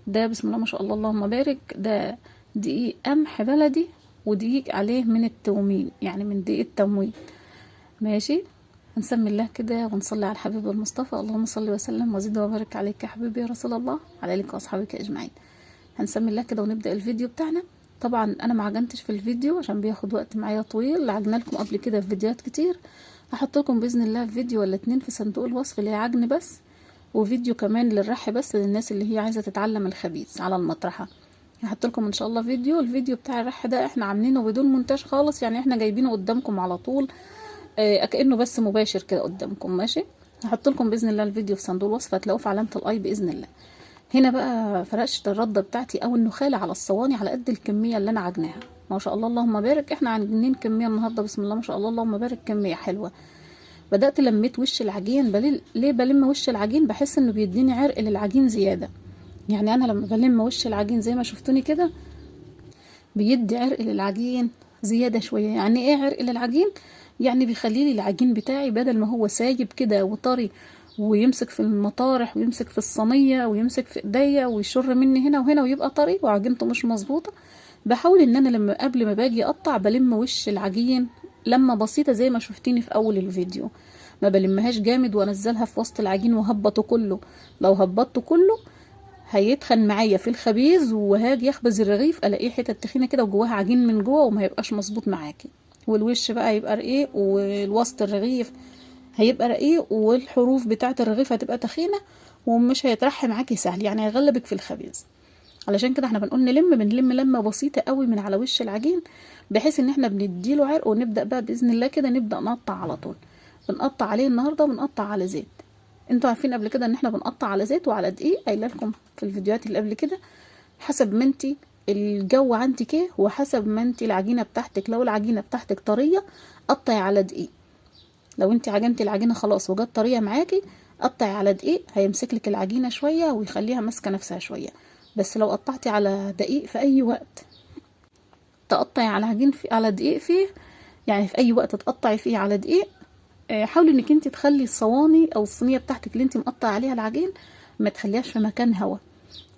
ده بسم الله ما شاء الله اللهم بارك، ده دقيق قمح بلدي ودقيق عليه من التومين، يعني من دقيق التموين. ماشي. هنسمي الله كده ونصلي على الحبيب المصطفى. اللهم صل وسلم وزد وبارك عليك يا حبيبي يا رسول الله، على آلك واصحابك اجمعين. هنسمي الله كده ونبدا الفيديو بتاعنا. طبعا انا ما عجنتش في الفيديو عشان بياخد وقت معايا طويل، عجنا لكم قبل كده في فيديوهات كتير. هحط لكم باذن الله فيديو ولا اتنين في صندوق الوصف اللي هي عجن بس، وفيديو كمان للرح بس للناس اللي هي عايزه تتعلم الخبيز على المطرحه. هحط لكم ان شاء الله الفيديو بتاع الرح ده احنا عاملينه بدون مونتاج خالص، يعني احنا جايبينه قدامكم على طول، كأنه بس مباشر كده قدامكم. ماشي. هحط لكم باذن الله الفيديو في صندوق الوصف، هتلاقوه في علامه الاي باذن الله. هنا بقى فرشت الرده بتاعتي او النخاله على الصواني على قد الكميه اللي انا عجناها. ما شاء الله اللهم بارك، احنا عاملين كميه النهارده بسم الله ما شاء الله اللهم بارك، كميه حلوه. بدات لميت وش العجين. ليه بلم وش العجين؟ بحس انه بيديني عرق للعجين زياده. يعني انا لما بلم وش العجين زي ما شفتوني كده بيدي عرق للعجين زياده شويه. يعني ايه عرق للعجين؟ يعني بيخلي لي العجين بتاعي بدل ما هو سايب كده وطري ويمسك في المطارح ويمسك في الصينيه ويمسك في ايديا ويشر مني هنا وهنا ويبقى طري وعجينته مش مظبوطه، بحاول ان انا لما قبل ما باجي اقطع بلم وش العجين لما بسيطه زي ما شفتيني في اول الفيديو. ما بلمهاش جامد وانزلها في وسط العجين وهبطه كله. لو هبطته كله هيتخن معايا في الخبيز، وهاجي اخبز الرغيف الاقيه حتت تخينه كده وجواها عجين من جوه وما يبقاش مظبوط معاكي، والوش بقى يبقى رقيق والوسط الرغيف هيبقى رقيق والحروف بتاعه الرغيف هتبقى تخينه ومش هيترحم معاكي سهل، يعني هيغلبك في الخبيز. علشان كده احنا بنقول بنلم لمه بسيطه قوي من على وش العجين بحيث ان احنا بنديله عرق، ونبدا بقى باذن الله كده نبدا نقطع على طول. بنقطع عليه النهارده بنقطع على زيت. انتوا عارفين قبل كده ان احنا بنقطع على زيت وعلى دقيق، قايله لكم في الفيديوهات اللي قبل كده. حسب ما انتي الجو عندك ايه وحسب ما انتي العجينه بتاعتك، لو العجينه بتاعتك طريه قطعي على دقيق. لو انتي عجنتي العجينه خلاص وجت طريه معاكي قطعي على دقيق، هيمسك لك العجينه شويه ويخليها ماسكه نفسها شويه. بس لو قطعتي على دقيق في اي وقت تقطعي على عجين على دقيق فيه، يعني في اي وقت تقطعي فيه على دقيق، حاولي انك انت تخلي الصواني او الصينيه بتاعتك اللي انت مقطعه عليها العجين ما تخليهاش في مكان هوا،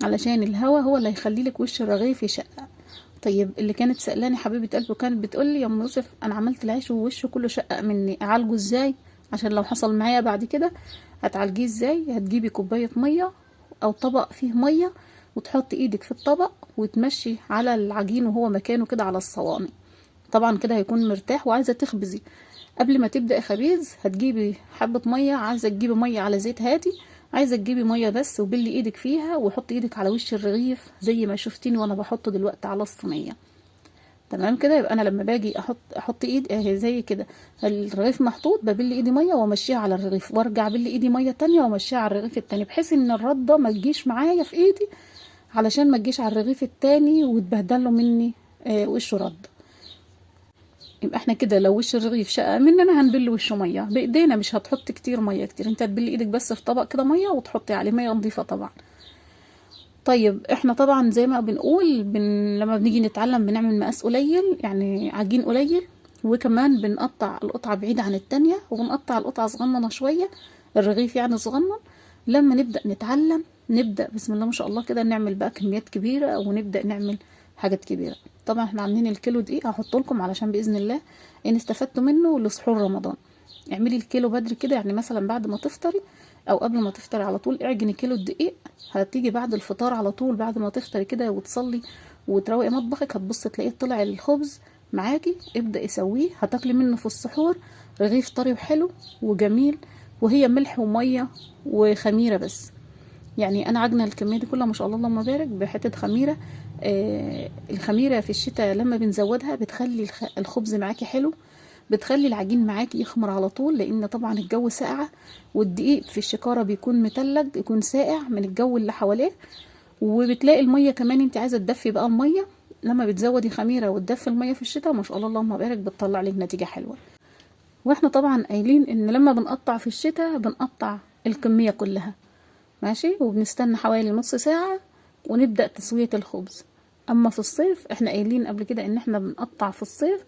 علشان الهوا هو اللي هيخلي لك وش الرغيف يشقق. طيب اللي كانت سألاني حبيبه قلبي وكانت بتقول لي يا ام يوسف انا عملت العيش ووشه كله شقق مني، اعالجه ازاي؟ عشان لو حصل معايا بعد كده هتعالجيه ازاي؟ هتجيبي كوبايه ميه او طبق فيه ميه وتحطي ايدك في الطبق وتمشي على العجين وهو مكانه كده على الصواني. طبعا كده هيكون مرتاح. وعايزه تخبزي قبل ما تبدأ خبيز هتجيبي حبة مية، عايزة تجيبي مية على زيت هادي، عايزة تجيبي مية بس وبلي ايدك فيها وحطي ايدك على وش الرغيف زي ما شفتيني وانا بحطه دلوقتي على الصينية. تمام كده. يبقى انا لما باجي احط ايد زي كده الرغيف محطوط ببلي ايدي مية وامشيها على الرغيف وارجع بلي ايدي مية تانية وامشيها على الرغيف التاني بحيث ان الردة ما تجيش معايا في ايدي علشان ما تجيش على الرغيف التاني وتبهدله مني وشه رد. يبقى احنا كده لو وش الرغيف شقق مننا هنبل وشه ميه بايدينا، مش هتحط كتير ميه كتير، انت هتبلي ايدك بس في طبق كده ميه وتحطي عليه ميه نظيفه طبعا. طيب احنا طبعا زي ما بنقول لما بنيجي نتعلم بنعمل مقاس قليل يعني عجين قليل، وكمان بنقطع القطعه بعيده عن التانية وبنقطع القطعه صغننه شويه، الرغيف يعني صغنن. لما نبدا نتعلم نبدا بسم الله ما شاء الله كده نعمل بقى كميات كبيره ونبدا نعمل حاجات كبيره. طبعا احنا عاملين الكيلو دقيق هحط لكم علشان باذن الله ان استفدتوا منه لسحور رمضان. اعملي الكيلو بدري كده، يعني مثلا بعد ما تفطري او قبل ما تفطري على طول اعجني كيلو الدقيق. هتيجي بعد الفطار على طول بعد ما تفطري كده وتصلي وتروقي مطبخك هتبصي تلاقيه طلع الخبز معاكي، ابدأي سويه هتاكلي منه في السحور رغيف طري وحلو وجميل، وهي ملح وميه وخميره بس. يعني انا عجنه الكميه دي كلها ما شاء الله اللهم بارك بحته خميره. الخميره في الشتاء لما بنزودها بتخلي الخبز معاكي حلو، بتخلي العجين معاكي يخمر على طول، لان طبعا الجو ساقع والدقيق في الشكاره بيكون متلج يكون ساقع من الجو اللي حواليه. وبتلاقي الميه كمان انت عايزه تدفي بقى الميه، لما بتزودي خميره وتدفي الميه في الشتاء ما شاء الله اللهم بارك بتطلع لك نتيجه حلوه. واحنا طبعا قايلين ان لما بنقطع في الشتاء بنقطع الكميه كلها ماشي، وبنستنى حوالي نص ساعة ونبدأ تسوية الخبز. اما في الصيف احنا قايلين قبل كده ان احنا بنقطع في الصيف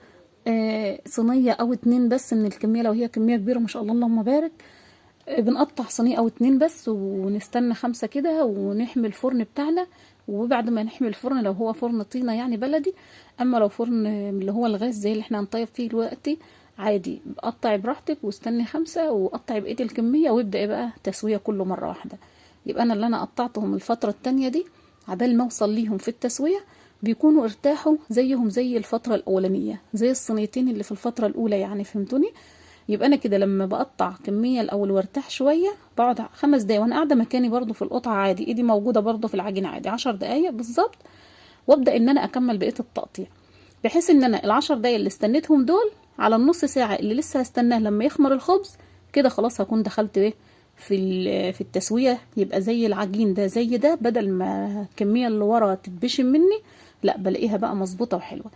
صينية او اتنين بس من الكمية لو هي كمية كبيرة ما شاء الله اللهم بارك. بنقطع صينية او اتنين بس، ونستنى 5 كده، ونحمي الفرن بتاعنا. وبعد ما نحمي الفرن، لو هو فرن طينة يعني بلدي، اما لو فرن اللي هو الغاز زي اللي احنا هنطيب فيه دلوقتي عادي، قطعي براحتك واستني 5، وقطعي بقية الكمية، وابدأي بقى تسوية كله مرة واحدة. يبقى انا اللي انا قطعتهم الفترة التانية دي عبال ما اوصل ليهم في التسوية بيكونوا ارتاحوا زيهم زي الفترة الاولانية، زي الصينيتين اللي في الفترة الاولى يعني، فهمتوني؟ يبقى انا كده لما بقطع كمية الاول وارتاح شوية، بقعد 5 دقايق وانا قاعدة مكاني برضو في القطعة عادي، ايدي موجودة برضو في العجينة عادي، 10 دقايق بالظبط، وابدأ ان انا اكمل بقية التقطيع، بحيث ان انا ال10 دقايق اللي استنيتهم دول على النص ساعة اللي لسه هستناه لما يخمر الخبز، كده خلاص هكون دخلت ايه في التسوية، يبقى زي العجين ده زي ده، بدل ما الكمية اللي ورا تتبشم مني، لا بلاقيها بقى مظبوطة وحلوة.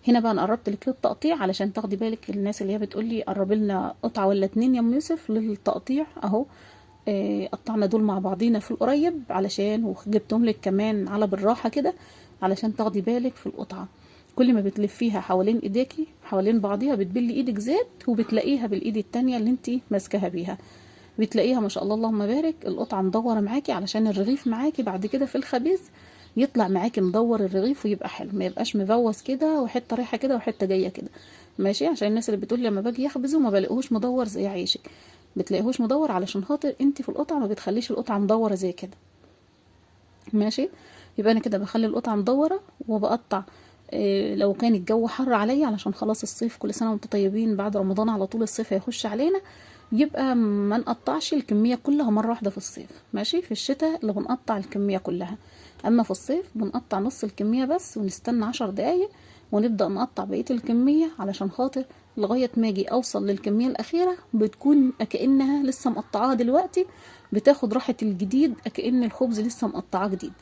هنا بقى انا قربت لك للتقطيع علشان تاخدي بالك، الناس اللي هي بتقول لي قربي لنا قطعة ولا 2 يا ام يوسف للتقطيع، اهو قطعنا دول مع بعضينا في القريب، علشان وجبتهم لك كمان على بالراحة كده علشان تاخدي بالك في القطعة. كل ما بتلفيها حوالين ايديكي حوالين بعضيها بتبلي ايدك زيت، وبتلاقيها بالايد التانية اللي انتي ماسكاها بيها، بتلاقيها ما شاء الله اللهم بارك القطعة مدورة معاكي، علشان الرغيف معاكي بعد كده في الخبيز يطلع معاكي مدور الرغيف ويبقى حلو، ما يبقاش مبوظ كده وحته رايحه كده وحته جايه كده. ماشي، عشان الناس اللي بتقول لما باجي يخبزه ما بلاقيهوش مدور زي عيشك، بتلاقيهوش مدور علشان خاطر انت في القطعه ما بتخليش القطعه مدوره زي كده. ماشي، يبقى انا كده بخلي القطعه مدوره وبقطع. لو كان الجو حر عليا علشان خلاص الصيف، كل سنه وانتم طيبين، بعد رمضان على طول الصيف هيخش علينا، يبقى ما نقطعش الكميه كلها مره واحده في الصيف. ماشي، في الشتاء اللي بنقطع الكميه كلها، اما في الصيف بنقطع نص الكميه بس، ونستنى 10 دقايق ونبدا نقطع بقيه الكميه، علشان خاطر لغايه ما اجي اوصل للكميه الاخيره بتكون كانها لسه مقطعاها دلوقتي، بتاخد راحه الجديد كأن الخبز لسه مقطعاه جديد،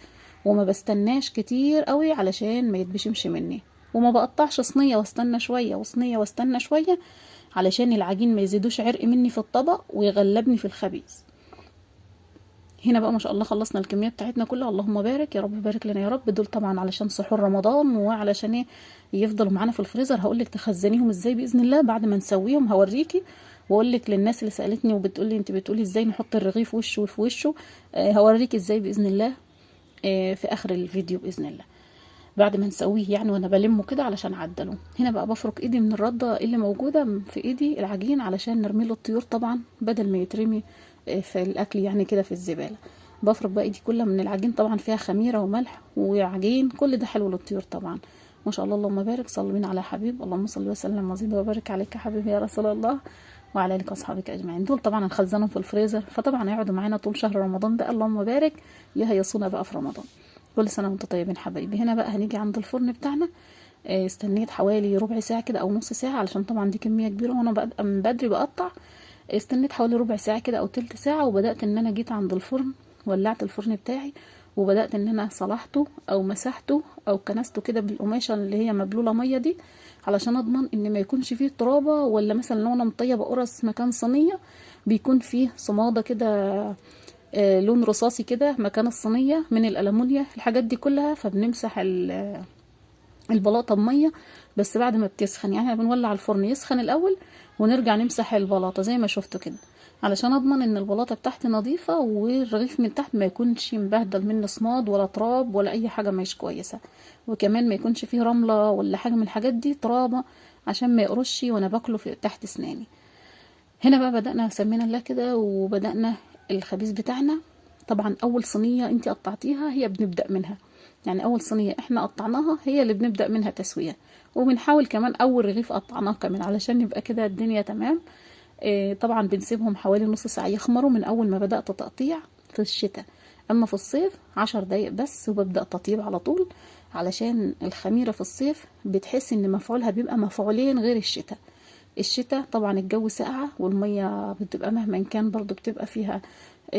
وما بستناش كتير قوي علشان ما يتبشمش مني، وما بقطعش صينيه واستنى شويه وصينيه واستنى شويه، علشان العجين ما يزيدوش عرق مني في الطبق ويغلبني في الخبيز. هنا بقى ما شاء الله خلصنا الكميه بتاعتنا كلها، اللهم بارك يا رب، بارك لنا يا رب. دول طبعا علشان سحور رمضان، وعلشان ايه يفضلوا معانا في الفريزر. هقولك تخزنيهم ازاي باذن الله بعد ما نسويهم، هوريكي واقول لك للناس اللي سالتني وبتقولي انت بتقولي ازاي نحط الرغيف وشه في وشه، هوريكي ازاي باذن الله في اخر الفيديو باذن الله بعد ما نسويه يعني، وانا بلمه كده علشان اعدله. هنا بقى بفرك ايدي من الرده اللي موجوده في ايدي العجين علشان نرمي له الطيور طبعا، بدل ما يترمي في الاكل يعني كده في الزباله. بفرك بقى ايدي كلها من العجين، طبعا فيها خميره وملح وعجين، كل ده حلو للطيور طبعا. ما شاء الله اللهم بارك، صلوا على حبيب، اللهم صل وسلم وزد وبارك عليك يا حبيبي يا رسول الله وعلى اله واصحابك اجمعين. دول طبعا هنخزنهم في الفريزر، فطبعا هيقعدوا معانا طول شهر رمضان ده، اللهم بارك يهيصونا بقى في رمضان. كل سنه وانتم طيبين حبايبي. هنا بقى هنيجي عند الفرن بتاعنا، استنيت حوالي ربع ساعه كده او نص ساعه، علشان طبعا دي كميه كبيره وانا ببقى من بدري بقطع. استنيت حوالي ربع ساعه كده او تلت ساعه، وبدات ان انا جيت عند الفرن، ولعت الفرن بتاعي، وبدات ان انا صلحته او مسحته او كنسته كده بالقماشه اللي هي مبلوله ميه دي، علشان اضمن ان ما يكونش فيه ترابه، ولا مثلا لو انا مطيبه قرص مكان صينيه بيكون فيه صماده كده لون رصاصي كده مكان الصينيه من الالومنيا، الحاجات دي كلها. فبنمسح البلاطه بميه بس بعد ما بتسخن، يعني احنا بنولع الفرن يسخن الاول ونرجع نمسح البلاطه زي ما شفتوا كده، علشان اضمن ان البلاطه بتاعتي نظيفه، والرغيف من تحت ما يكونش مبهدل منه صماد ولا تراب ولا اي حاجه مش كويسه، وكمان ما يكونش فيه رمله ولا حاجه من الحاجات دي ترابه، عشان ما يقرش وانا باكله في تحت اسناني. هنا بقى بدأنا سمينا الله كده وبدأنا الخبيز بتاعنا. طبعا اول صينيه انتي قطعتيها هي بنبدأ منها، يعني اول صينيه احنا قطعناها هي اللي بنبدأ منها تسويه، وبنحاول كمان اول رغيف قطعناه كمان علشان يبقى كده الدنيا تمام. طبعا بنسيبهم حوالي نص ساعه يخمروا من اول ما بدأت تقطيع في الشتاء، اما في الصيف 10 دقايق بس وببدأ تطيب على طول، علشان الخميره في الصيف بتحس ان مفعولها بيبقى مفعولين غير الشتاء. الشتاء طبعا الجو ساقعة والمية بتبقى مهما كان برضو بتبقى فيها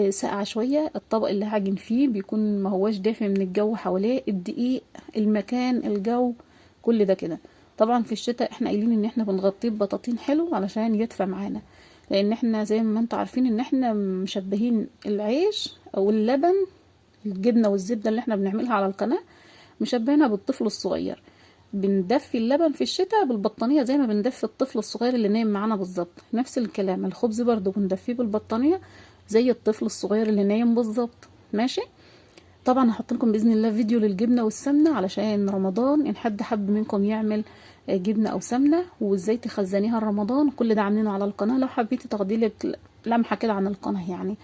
ساقعة شوية، الطبق اللي هاجن فيه بيكون ما هواش دافي من الجو حواليه، الدقيق، المكان، الجو، كل ده كده. طبعا في الشتاء احنا قايلين ان احنا بنغطيه ببطاطين حلو علشان يدفى معانا، لان احنا زي ما انتوا عارفين ان احنا مشبهين العيش او اللبن، الجبنة والزبدة اللي احنا بنعملها على القناة مشبهينها بالطفل الصغير. بندفي اللبن في الشتاء بالبطانية زي ما بندفي الطفل الصغير اللي نايم معانا بالظبط، نفس الكلام الخبز برضو بندفيه بالبطانية زي الطفل الصغير اللي نايم بالظبط. ماشي. طبعا هحط لكم باذن الله فيديو للجبنه والسمنه علشان رمضان، ان حد حب منكم يعمل جبنه او سمنه وازاي تخزنيها رمضان، كل ده عاملينه على القناه لو حبيتي تاخدي لك لمحه كده عن القناه يعني.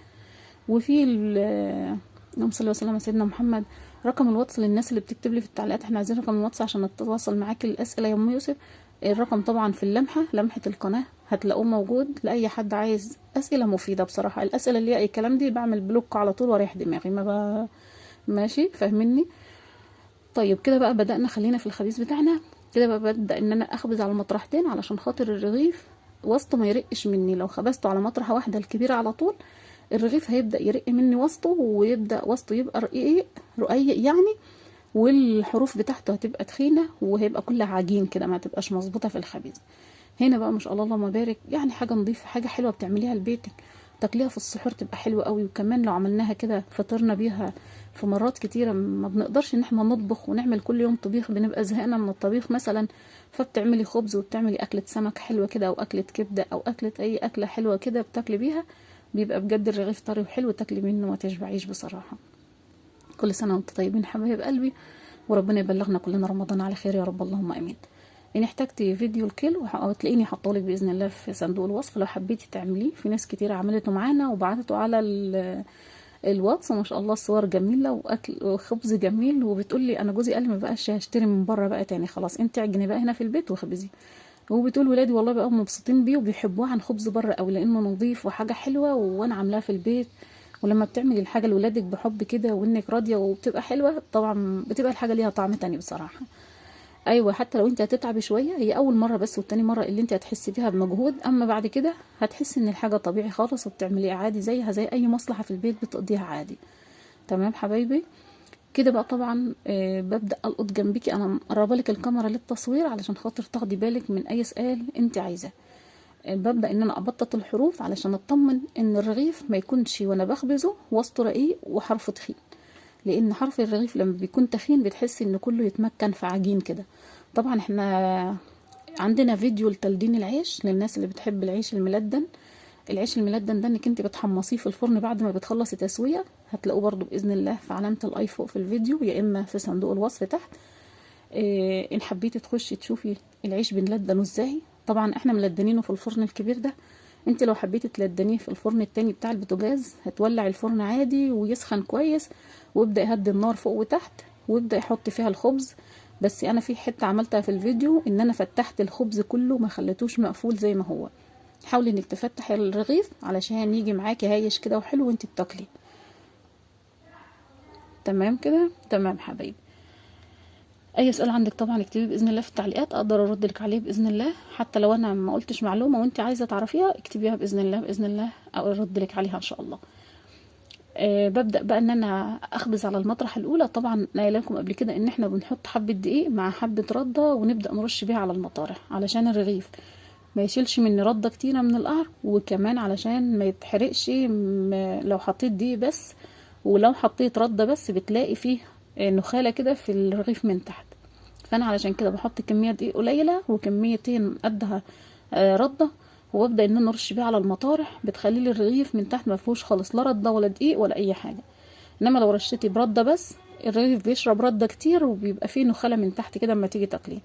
وفي اللهم صل وسلم على سيدنا محمد، رقم الواتس للناس اللي بتكتب لي في التعليقات، احنا عايزين رقم الواتس عشان نتواصل معاكي الاسئله يا ام يوسف. الرقم طبعا في اللمحه، لمحه القناه هتلاقوه موجود لاي حد عايز اسئله مفيده. بصراحه الاسئله اللي هي اي كلام دي بعمل بلوك على طول واريح دماغي، ما ماشي فاهميني. طيب كده بقى بدأنا، خلينا في الخبيز بتاعنا. كده بقى ببدأ ان انا اخبز على مطرحتين علشان خاطر الرغيف وسطه ما يرقش مني. لو خبزته على مطرحة واحدة الكبيرة على طول الرغيف هيبدأ يرق مني وسطه، ويبدأ وسطه يبقى رقيق رقيق يعني، والحروف بتاعته هتبقى تخينة وهيبقى كلها عجين كده، ما تبقاش مظبوطة في الخبيز. هنا بقى ما شاء الله اللهم بارك، يعني حاجة نظيفة، حاجة حلوة بتعمليها لبيتك تاكليها في السحور تبقى حلوة قوي. وكمان لو عملناها كده فطرنا بيها في مرات كتيرة، ما بنقدرش ان احنا نطبخ ونعمل كل يوم طبيخ، بنبقى زهقنا من الطبيخ مثلا، فبتعملي خبز وبتعملي اكلة سمك حلوة كده، او اكلة كبدة، او اكلة اي اكلة حلوة كده بتاكلي بيها، بيبقى بجد الرغيف طري وحلو تاكلي منه ما تشبعيش بصراحة. كل سنة وانتم طيبين حبايب قلبي، وربنا يبلغنا كلنا رمضان على خير يا رب، اللهم امين. ان احتجتي فيديو الكيلو هتلاقيني حاطولك باذن الله في صندوق الوصف لو حبيتي تعمليه. في ناس كتير عملته معانا وبعتته على الواتس، ما شاء الله الصور جميله واكل وخبز جميل، وبتقول لي انا جوزي قال لي ما بقاش هشتري من بره بقى تاني، خلاص انت عجني بقى هنا في البيت وخبزي. وبتقول ولادي والله بقوا مبسوطين بيه وبيحبوه عن خبز بره قوي، لانه نظيف وحاجه حلوه وانا عاملاها في البيت. ولما بتعملي الحاجه لولادك بحب كده وانك راضيه وبتبقى حلوه، طبعا بتبقى الحاجه ليها طعم تاني بصراحه. ايوه حتى لو انت هتتعبي شويه، هي اول مره بس والتاني مره اللي انت هتحسي فيها بمجهود، اما بعد كده هتحسي ان الحاجه طبيعي خالص وبتعمليها عادي زيها زي اي مصلحه في البيت بتقضيها عادي. تمام حبايبي. كده بقى طبعا ببدا القط جنبيكي، انا مقربه لك الكاميرا للتصوير علشان خاطر تاخدي بالك من اي سؤال انت عايزاه. ببدا ان انا ابطط الحروف علشان اطمن ان الرغيف ما يكونش وانا بخبزه وسطه رقيق وحرفه تخين، لان حرف الرغيف لما بيكون تخين بتحسي ان كله يتمكن في عجين كده. طبعا احنا عندنا فيديو لتلدين العيش للناس اللي بتحب العيش الملدن. العيش الملدن ده انك انت بتحمصيه في الفرن بعد ما بتخلصي تسويه، هتلاقوه برضو باذن الله في علامه الاي فوق في الفيديو، يا اما في صندوق الوصف تحت. اه ان حبيتي تخشي تشوفي العيش بنلدنه ازاي. طبعا احنا ملدنينه في الفرن الكبير ده، انت لو حبيتي تلدنيه في الفرن التاني بتاع البوتاجاز هتولع الفرن عادي ويسخن كويس، وابدا يهدي النار فوق وتحت وابدا يحط فيها الخبز. بس انا في حته عملتها في الفيديو ان انا فتحت الخبز كله ما خليتوش مقفول زي ما هو. حاولي انك تفتحي الرغيف علشان يجي معاكي هايش كده وحلو وانت بتاكلي. تمام كده تمام حبايبي. اي سؤال عندك طبعا اكتبيه باذن الله في التعليقات، اقدر ارد لك عليه باذن الله. حتى لو انا ما قلتش معلومه وانت عايزه تعرفيها اكتبيها باذن الله، باذن الله ارد لك عليها ان شاء الله. ببدأ بقى ان انا اخبز على المطرح الاولى. طبعا قايله لكم قبل كده ان احنا بنحط حبة دقيق مع حبة ردة ونبدأ نرش بيها على المطارح علشان الرغيف ما يشيلش مني ردة كتيرة من القعر، وكمان علشان ما يتحرقش لو حطيت دقيق بس. ولو حطيت ردة بس بتلاقي فيه نخالة كده في الرغيف من تحت، فانا علشان كده بحط كمية دقيق قليلة وكميتين قدها ردة، وابدا ان انا ارش بيه على المطارح، بتخلي لي الرغيف من تحت ما فيهوش خالص لا رده ولا دقيق ولا اي حاجه. انما لو رشيتي برده بس الرغيف بيشرب رده كتير وبيبقى فيه نخاله من تحت كده اما تيجي تاكليه.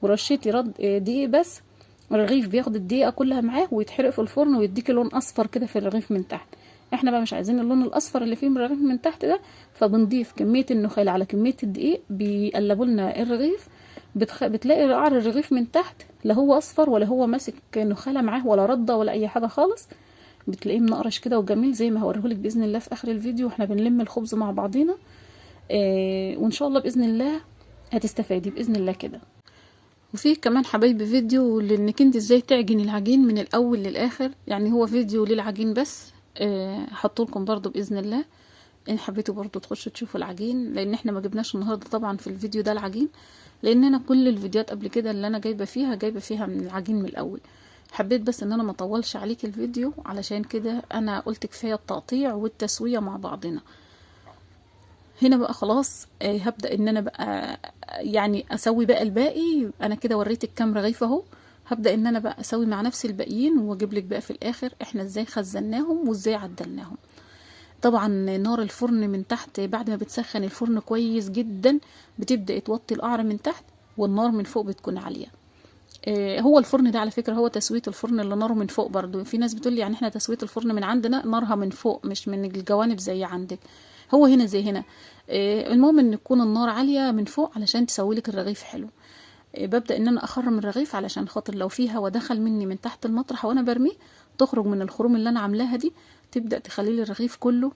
ورشيتي دقيق بس الرغيف بياخد الدقيقه كلها معاه ويتحرق في الفرن ويديكي لون اصفر كده في الرغيف من تحت. احنا بقى مش عايزين اللون الاصفر اللي فيه من الرغيف من تحت ده، فبنضيف كميه النخاله على كميه الدقيق بيقلبوا لنا الرغيف. بتلاقي قعر الرغيف من تحت لا هو اصفر ولا هو ماسك نخاله معاه ولا رده ولا اي حاجه خالص، بتلاقيه منقرش كده وجميل زي ما هوريهولك باذن الله في اخر الفيديو واحنا بنلم الخبز مع بعضينا. وان شاء الله باذن الله هتستفادي باذن الله كده. وفي كمان حبايبي فيديو لانك انت ازاي تعجني العجين من الاول للاخر، يعني هو فيديو للعجين بس. هحطولكم برضو باذن الله ان حبيتوا برضو تخشوا تشوفوا العجين، لان احنا ما جبناش النهارده طبعا في الفيديو ده العجين، لان انا كل الفيديوهات قبل كده اللي انا جايبه فيها من العجين من الاول. حبيت بس ان انا ما اطولش عليك الفيديو، علشان كده انا قلت كفايه التقطيع والتسويه مع بعضنا. هنا بقى خلاص هبدا ان انا بقى يعني اسوي بقى الباقي. انا كده وريتك كام رغيف اهو، هبدأ ان انا بقى اسوي مع نفسي الباقيين، واجيب لك بقى في الاخر احنا ازاي خزناهم وازاي عدلناهم. طبعا نار الفرن من تحت بعد ما بتسخن الفرن كويس جدا بتبدأ توطي القعر من تحت، والنار من فوق بتكون عالية. هو الفرن ده على فكرة هو تسوية الفرن اللي ناره من فوق برضو. في ناس بتقول لي يعني احنا تسوية الفرن من عندنا نارها من فوق مش من الجوانب زي عندك. هو هنا زي هنا. المهم ان تكون النار عالية من فوق علشان تسويلك الرغيف حلو. ببدأ ان انا اخرم الرغيف علشان خاطر لو فيه هوا دخل مني من تحت المطرح وانا برميه تخرج من الخروم اللي انا عاملاها دي، تبدأ تخلي الرغيف كله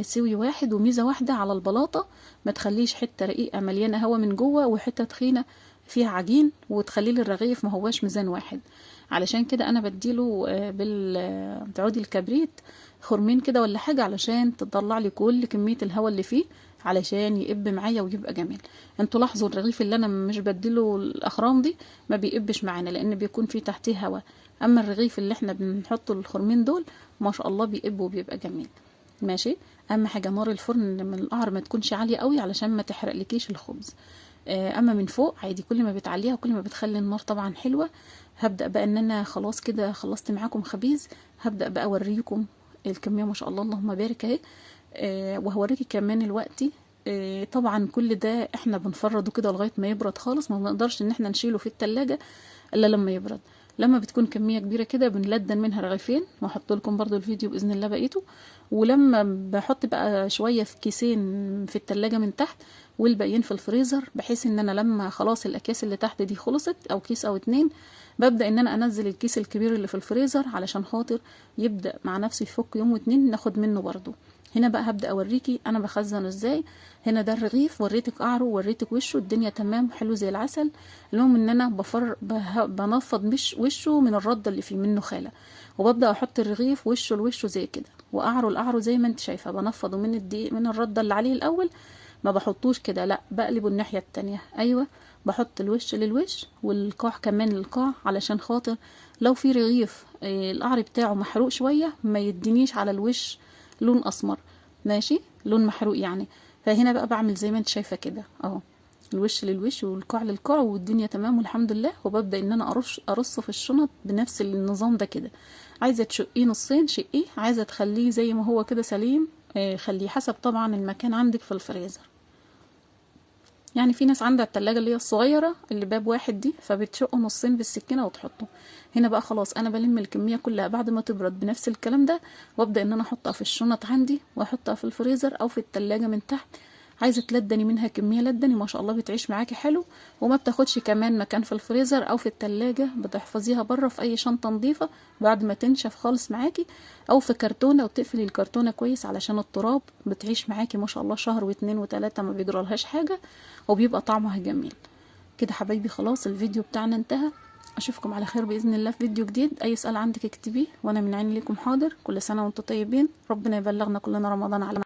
سوي واحد. وميزة واحدة على البلاطة، ما تخليش حتة رقيقة مليانة هوا من جوه وحتة تخينة فيها عجين وتخلي لي الرغيف ما هواش ميزان واحد. علشان كده انا بديله بعود الكبريت خرمين كده ولا حاجة علشان تطلع لي كل كمية الهواء اللي فيه علشان يقب معايا ويبقى جميل. انتوا لاحظوا الرغيف اللي انا مش بديله الاخرام دي ما بيقبش معانا لان بيكون فيه تحتيه هواء، اما الرغيف اللي احنا بنحطه الخرمين دول ما شاء الله بيقب وبيبقى جميل. ماشي. اهم حاجه نار الفرن من القعر ما تكونش عاليه قوي علشان ما تحرقلكيش الخبز. اما من فوق عادي كل ما بتعليها وكل ما بتخلي النار طبعا حلوه. هبدا بقى ان انا خلاص كده خلصت معاكم خبيز، هبدا بقى اوريكم الكميه ما شاء الله اللهم بارك اهي. وهوريكي كمان الوقت. طبعا كل ده احنا بنفرده كده لغايه ما يبرد خالص، ما بنقدرش ان احنا نشيله في التلاجة الا لما يبرد. لما بتكون كميه كبيره كده بنلدن منها رغيفين، وهحط لكم برضو الفيديو باذن الله بقيته. ولما بحط بقى شويه في كيسين في التلاجة من تحت والباقيين في الفريزر، بحيث ان انا لما خلاص الاكياس اللي تحت دي خلصت او كيس او اتنين ببدأ ان انا انزل الكيس الكبير اللي في الفريزر علشان خاطر يبدأ مع نفسه يفك يوم واتنين ناخد منه برضو. هنا بقى هبدأ اوريكي انا بخزنه ازاي. هنا ده الرغيف وريتك قعره ووريتك وشه، الدنيا تمام حلو زي العسل. المهم ان انا بنفض مش وشه من الرده اللي فيه منه خاله، وببدأ احط الرغيف وشه لوشه زي كده وقعره لقعره زي ما انت شايفه. بنفضه من الدقيق من الرده اللي عليه الاول، ما بحطوش كده لا بقلبه الناحيه التانية. ايوه بحط الوش للوش والقاع كمان للقاع علشان خاطر لو في رغيف القعر بتاعه محروق شويه ما يدينيش على الوش لون اسمر، ماشي لون محروق يعني. فهنا بقى بعمل زي ما انت شايفه كده اهو، الوش للوش والقاع للقاع والدنيا تمام والحمد لله. وببدا ان انا ارصه في الشنط بنفس النظام ده كده. عايزه تشقيه نصين شقيه، عايزه تخليه زي ما هو كده سليم خليه حسب طبعا المكان عندك في الفريزر. يعني في ناس عندها التلاجة اللي هي الصغيرة اللي باب واحد دي فبتشقه نصين بالسكينة وتحطه. هنا بقى خلاص انا بلم الكمية كلها بعد ما تبرد بنفس الكلام ده، وابدأ ان انا احطها في الشنط عندي واحطها في الفريزر او في التلاجة من تحت. عايزة تلدني منها كمية لدني ما شاء الله بتعيش معاكي حلو، وما بتاخدش كمان مكان في الفريزر او في التلاجة. بتحفظيها بره في اي شنطة نظيفة بعد ما تنشف خالص معاكي، او في كرتونة وتقفلي الكرتونة كويس علشان التراب. بتعيش معاكي ما شاء الله شهر واتنين وتلاتة ما بيجرالهاش حاجة وبيبقى طعمها جميل كده. حبايبي خلاص الفيديو بتاعنا انتهى، اشوفكم على خير باذن الله في فيديو جديد. اي سؤال عندك اكتبيه وانا من عيني ليكم حاضر. كل سنه وانتم طيبين، ربنا يبلغنا كلنا رمضان على